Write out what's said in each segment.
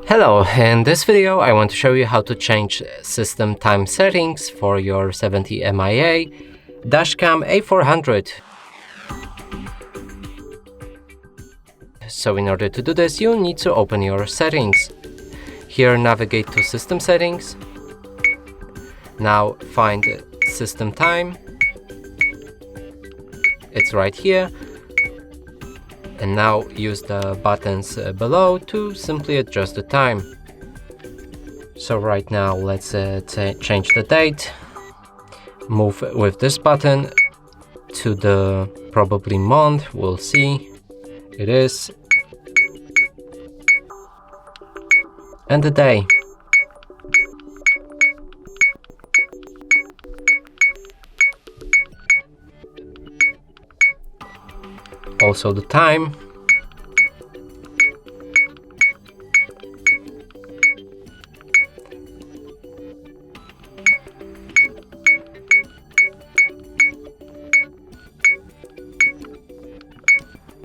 Hello, in this video I want to show you how to change system time settings for your 70 MIA Dash Cam A400. So in order to do this, you need to open your settings. Here navigate to System Settings. Now find System Time. It's right here. And now use the buttons below to simply adjust the time. So right now let's change the date. Move with this button to the probably month. We'll see. It is. And the day. Also the time.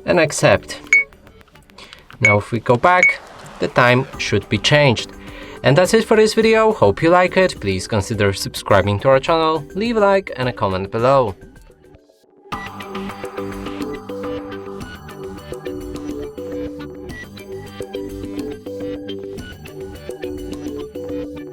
And accept. Now if we go back, the time should be changed. And that's it for this video. Hope you like it. Please consider subscribing to our channel, leave a like and a comment below.